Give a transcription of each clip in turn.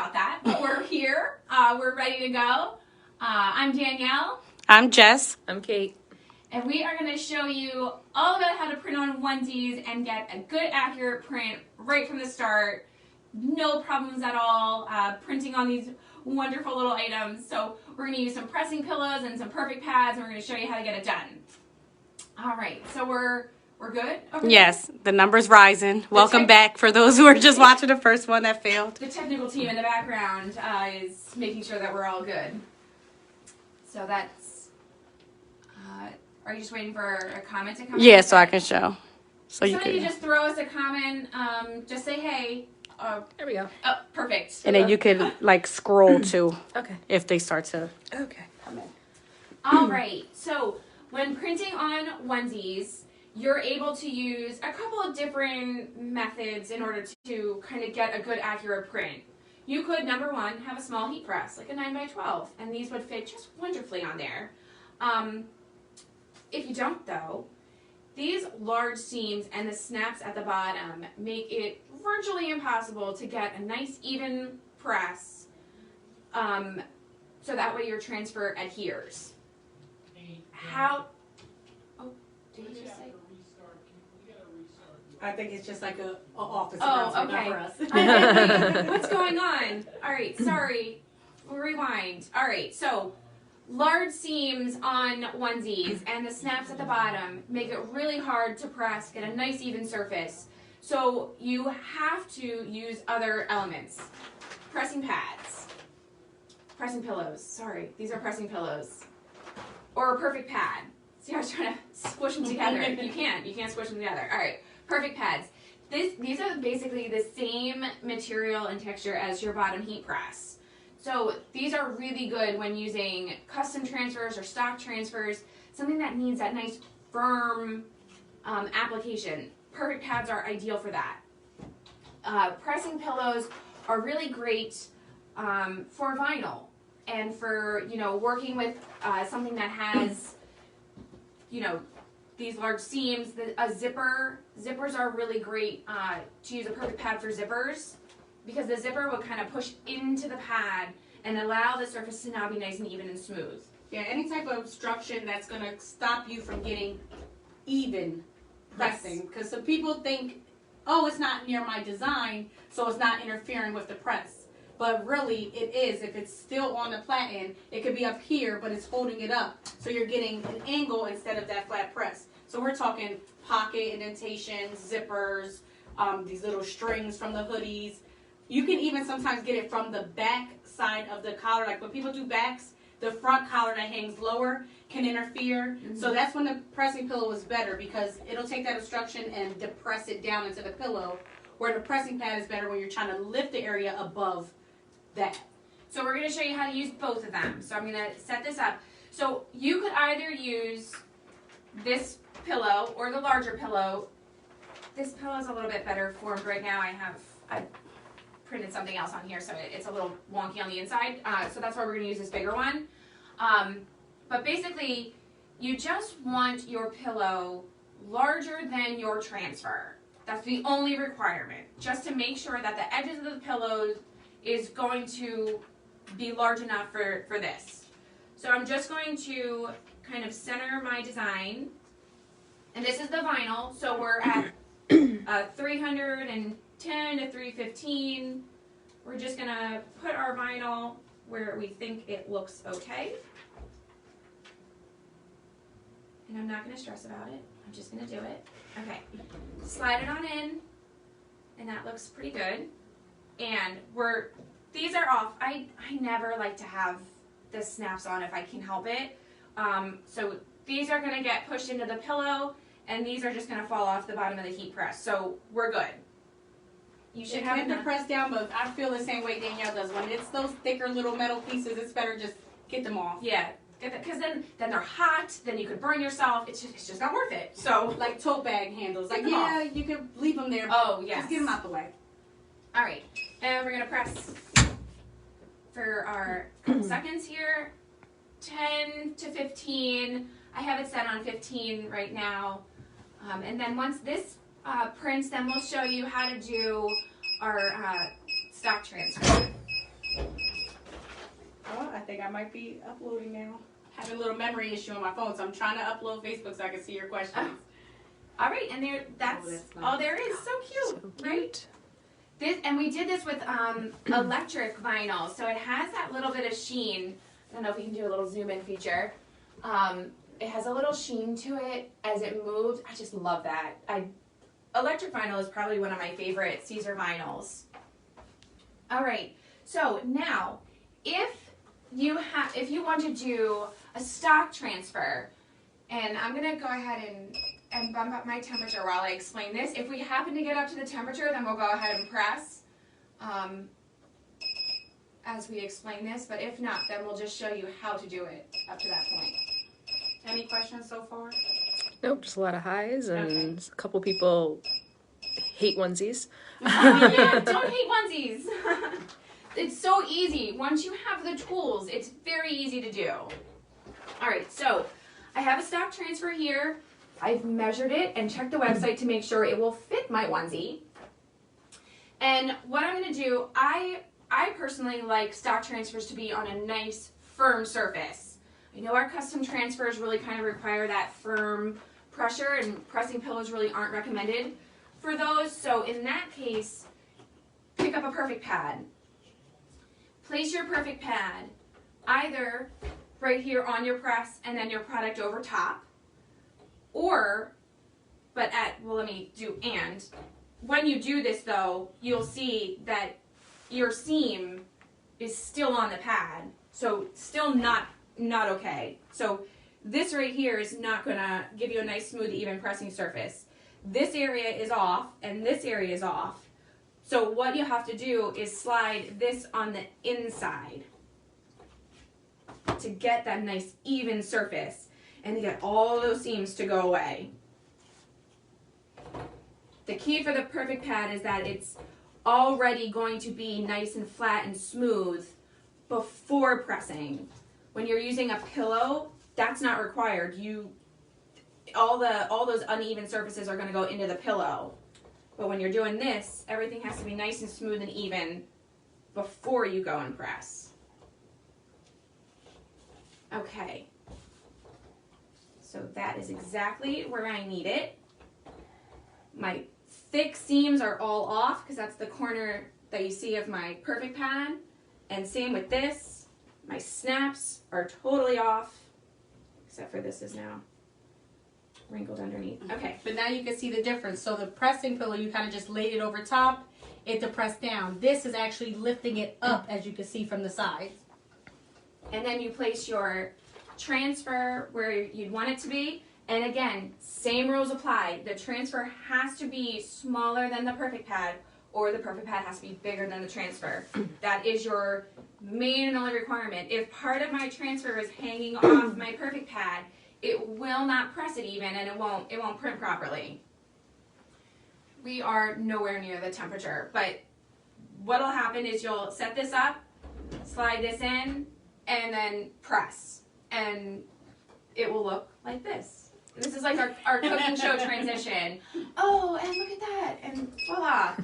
about that, but we're here. We're ready to go. I'm Danielle. I'm Jess. I'm Kate. And we are going to show you all about how to print on onesies and get a good, accurate print right from the start. No problems at all printing on these wonderful little items. So we're going to use some pressing pillows and some perfect pads, and we're going to show you how to get it done. All right, so we're good? Okay. Yes, the number's rising. Welcome back for those who are just watching the first one that failed. The technical team in the background is making sure that we're all good. So that's, are you just waiting for a comment to come in? Yeah, so I can show. So you Somebody can. just throw us a comment, just say hey. There we go. Oh, perfect. And then you can like scroll to Okay. if they start to Okay. come in. All right, so when printing on onesies, you're able to use a couple of different methods in order to kind of get a good accurate print. You could, number one, have a small heat press, like a 9x12, and these would fit just wonderfully on there. If you don't, though, these large seams and the snaps at the bottom make it virtually impossible to get a nice even press, so that way your transfer adheres. How? Oh, did you just say? I think it's just like a office Oh, announcement, okay. not for us. I'm like, what's going on? All right, sorry. Rewind. All right, so large seams on onesies and the snaps at the bottom make it really hard to press, get a nice even surface. So you have to use other elements. Pressing pads. Pressing pillows. Sorry, these are pressing pillows. Or a perfect pad. See, I was trying to squish them together. You can't squish them together. All right, perfect pads. These are basically the same material and texture as your bottom heat press. So these are really good when using custom transfers or stock transfers, something that needs that nice firm application. Perfect pads are ideal for that. Pressing pillows are really great for vinyl and for, working with something that has, these large seams. Zippers are really great to use a perfect pad for zippers, because the zipper will kind of push into the pad and allow the surface to now be nice and even and smooth. Yeah, any type of obstruction that's going to stop you from getting even pressing. Because some people think, oh, it's not near my design, so it's not interfering with the press. But really, it is. If it's still on the platen, it could be up here, but it's holding it up. So you're getting an angle instead of that flat press. So we're talking pocket indentations, zippers, these little strings from the hoodies. You can even sometimes get it from the back side of the collar. Like when people do backs, the front collar that hangs lower can interfere. Mm-hmm. So that's when the pressing pillow is better, because it'll take that obstruction and depress it down into the pillow, where the pressing pad is better when you're trying to lift the area above that. So we're going to show you how to use both of them. So I'm going to set this up. So you could either use this pillow or the larger pillow. This pillow is a little bit better formed right now. I printed something else on here, so it's a little wonky on the inside. So that's why we're going to use this bigger one. But basically, you just want your pillow larger than your transfer. That's the only requirement, just to make sure that the edges of the pillow is going to be large enough for this. So I'm just going to kind of center my design. And this is the vinyl, so we're at 310 to 315. We're just going to put our vinyl where we think it looks okay. And I'm not going to stress about it. I'm just going to do it. Okay. Slide it on in. And that looks pretty good. And these are off. I never like to have the snaps on if I can help it. So these are going to get pushed into the pillow, and these are just going to fall off the bottom of the heat press. So we're good. You should have to press down, but I feel the same way Danielle does. When it's those thicker little metal pieces, it's better just get them off. Yeah, because then they're hot. Then you could burn yourself. It's just not worth it. So like tote bag handles. Like you could leave them there. Oh yes. Just get them out the way. All right, and we're gonna press for our couple seconds here. 10 to 15. I have it set on 15 right now. And then once this prints, then we'll show you how to do our stock transfer. Oh, I think I might be uploading now. Having a little memory issue on my phone, so I'm trying to upload Facebook so I can see your questions. All right, and that's that's nice. all there is. So cute, right? This, and we did this with electric vinyl, so it has that little bit of sheen. I don't know if we can do a little zoom in feature. It has a little sheen to it as it moves. I just love that. Electric vinyl is probably one of my favorite Siser vinyls. All right, so now if you want to do a stock transfer, and I'm gonna go ahead and bump up my temperature while I explain this. If we happen to get up to the temperature, then we'll go ahead and press as we explain this, but if not, then we'll just show you how to do it up to that point. Any questions so far? Nope, just a lot of highs, and a couple people hate onesies. Yeah, don't hate onesies. It's so easy. Once you have the tools, it's very easy to do. All right, so I have a stock transfer here. I've measured it and checked the website to make sure it will fit my onesie. And what I'm going to do, I personally like stock transfers to be on a nice, firm surface. I know our custom transfers really kind of require that firm pressure, and pressing pillows really aren't recommended for those. So in that case, pick up a perfect pad. Place your perfect pad either right here on your press and then your product over top, or, let me do and. When you do this though, you'll see that your seam is still on the pad, so still not okay. So this right here is not gonna give you a nice, smooth, even pressing surface. This area is off and this area is off. So what you have to do is slide this on the inside to get that nice, even surface and to get all those seams to go away. The key for the perfect pad is that it's already going to be nice and flat and smooth before pressing. When you're using a pillow, that's not required. All those uneven surfaces are going to go into the pillow. But when you're doing this, everything has to be nice and smooth and even before you go and press. Okay. So that is exactly where I need it. My thick seams are all off because that's the corner that you see of my perfect pad. And same with this. My snaps are totally off, except for this is now wrinkled underneath. Okay. But now you can see the difference. So the pressing pillow, you kind of just laid it over top, it to press down. This is actually lifting it up, as you can see from the sides. And then you place your transfer where you'd want it to be. And again, same rules apply. The transfer has to be smaller than the perfect pad, or the perfect pad has to be bigger than the transfer. That is your main and only requirement. If part of my transfer is hanging off my perfect pad, it will not press it even, and it won't print properly. We are nowhere near the temperature, but what'll happen is you'll set this up, slide this in, and then press, and it will look like this. This is like our cooking show transition. Oh, and look at that, and voila.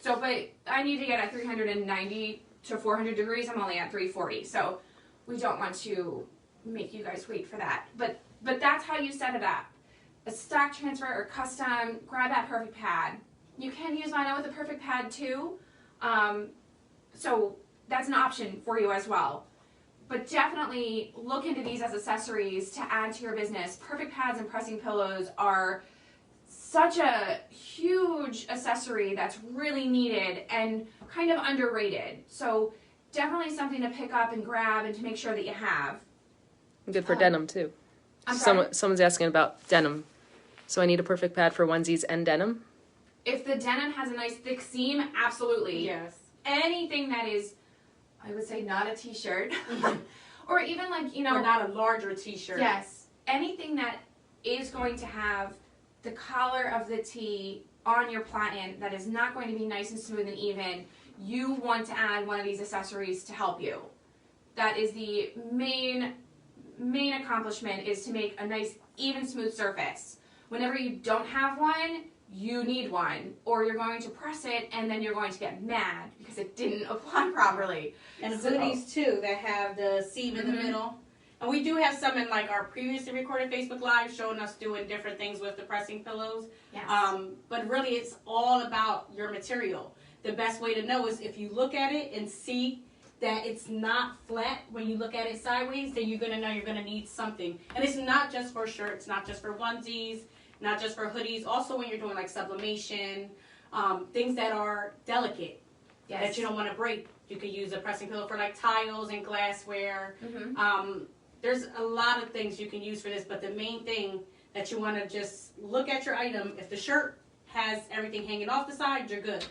But I need to get at 390 to 400 degrees. I'm only at 340, so we don't want to make you guys wait for that. But that's how you set it up. A stock transfer or custom, grab that perfect pad. You can use vinyl with a perfect pad too. So that's an option for you as well. But definitely look into these as accessories to add to your business. Perfect pads and pressing pillows are such a huge accessory that's really needed and kind of underrated. So definitely something to pick up and grab and to make sure that you have. Good for denim too. I'm sorry? Someone's asking about denim. So I need a perfect pad for onesies and denim? If the denim has a nice thick seam, absolutely. Yes. Anything that is, I would say, not a t-shirt. Or even like, Or not a larger t-shirt. Yes. Anything that is going to have the collar of the tee on your platen that is not going to be nice and smooth and even, you want to add one of these accessories to help you. That is the main accomplishment, is to make a nice, even, smooth surface. Whenever you don't have one, you need one, or you're going to press it and then you're going to get mad because it didn't apply properly. And So- hoodies too that have the seam in the middle. And we do have some in like our previously recorded Facebook Live showing us doing different things with the pressing pillows. Yes. But really it's all about your material. The best way to know is if you look at it and see that it's not flat when you look at it sideways, then you're going to know you're going to need something. And it's not just for shirts, not just for onesies, not just for hoodies. Also when you're doing like sublimation, things that are delicate that you don't want to break. You could use a pressing pillow for like tiles and glassware. There's a lot of things you can use for this, but the main thing that you want to just look at your item. If the shirt has everything hanging off the side, you're good.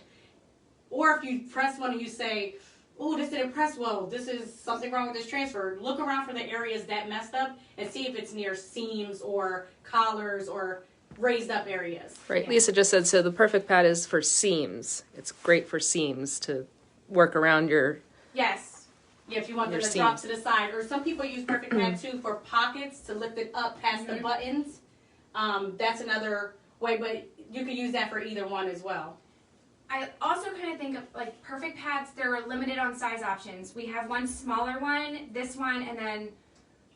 Or if you press one and you say, oh, this didn't press well, this is something wrong with this transfer, look around for the areas that messed up and see if it's near seams or collars or raised up areas. Right. Lisa just said, so the perfect pad is for seams. It's great for seams to work around your. Yes. Yeah, if you want them Your to drop seams. to the side. Or some people use perfect pad too for pockets to lift it up past the buttons. That's another way, but you could use that for either one as well. I also kind of think of like perfect pads, they're limited on size options. We have one smaller one, this one, and then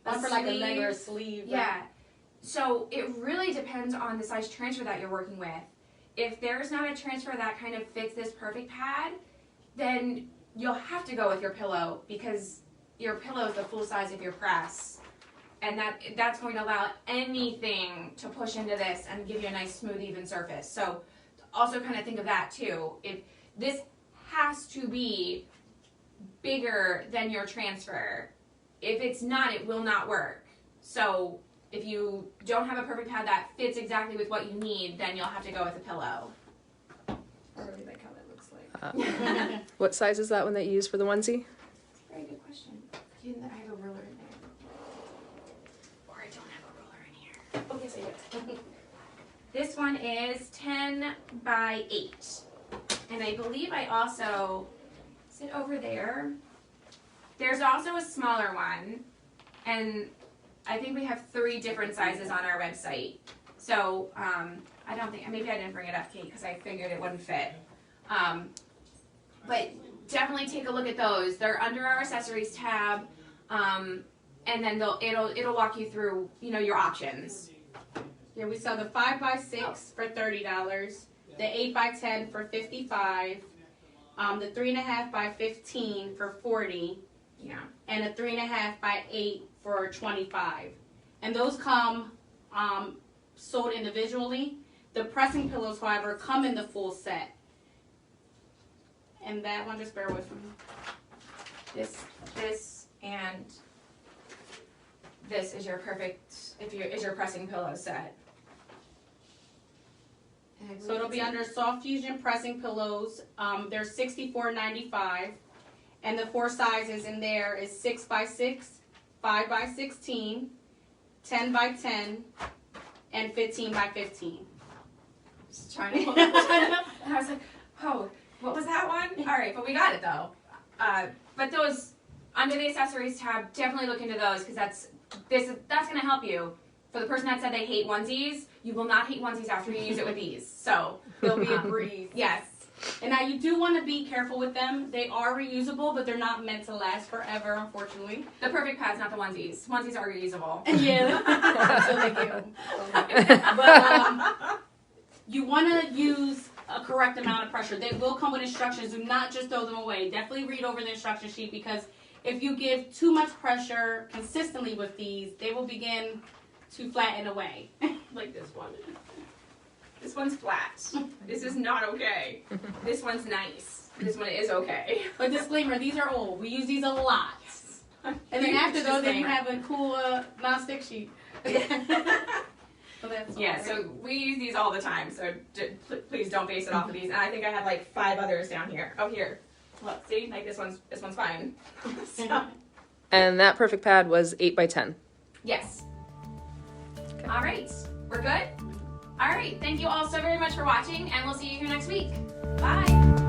One for like a leg or a sleeve. Yeah. So it really depends on the size transfer that you're working with. If there's not a transfer that kind of fits this perfect pad, then you'll have to go with your pillow because your pillow is the full size of your press. And that's going to allow anything to push into this and give you a nice smooth even surface. So also kind of think of that too. If this has to be bigger than your transfer. If it's not, it will not work. So if you don't have a perfect pad that fits exactly with what you need, then you'll have to go with a pillow. I really like how that looks like. What size is that one that you use for the onesie? Very good question. I have a ruler in there. Or I don't have a ruler in here. Oh, yes, I do. This one is 10 by 8. And I believe I also, is it over there? There's also a smaller one. And I think we have 3 different sizes on our website. So, I don't think, maybe I didn't bring it up, Kate, because I figured it wouldn't fit. But definitely take a look at those. They're under our accessories tab. And then it'll walk you through, your options. Yeah, we sell the 5x6 for $30, the 8x10 for $55, the 3.5 by 15 for $40, Yeah. and a 3.5 by 8 for $25. And those come sold individually. The pressing pillows, however, come in the full set. And that one, just bear with me. This, and this is your perfect, is your pressing pillow set. And I So it'll be believe under Soft Fusion pressing pillows. They're $64.95, and the 4 sizes in there is 6x6, 5x16, 10x10, and 15x15. Just trying to, and I was like, oh, what was that one? All right, but we got it though. But those under the accessories tab, definitely look into those because that's going to help you. For the person that said they hate onesies, you will not hate onesies after you use it with these. So They'll be a breeze. yes. And now you do want to be careful with them. They are reusable, but they're not meant to last forever, unfortunately. The perfect pad's not the onesies. Onesies are reusable. Yeah. So they do. But you want to use a correct amount of pressure. They will come with instructions. Do not just throw them away. Definitely read over the instruction sheet because if you give too much pressure consistently with these, they will begin to flatten away. Like this one. This one's flat. This is not okay. This one's nice. This one is okay. But disclaimer, these are old. We use these a lot. And then after those, then you have a cool non-stick sheet. So that's Yeah, all. so we use these all the time, so please don't base it off of these. And I think I have like 5 others down here. Oh, here. Look, see? Like this one's fine. So, And that perfect pad was 8x10. yes. All right. We're good? All right. Thank you all so very much for watching, and we'll see you here next week. Bye.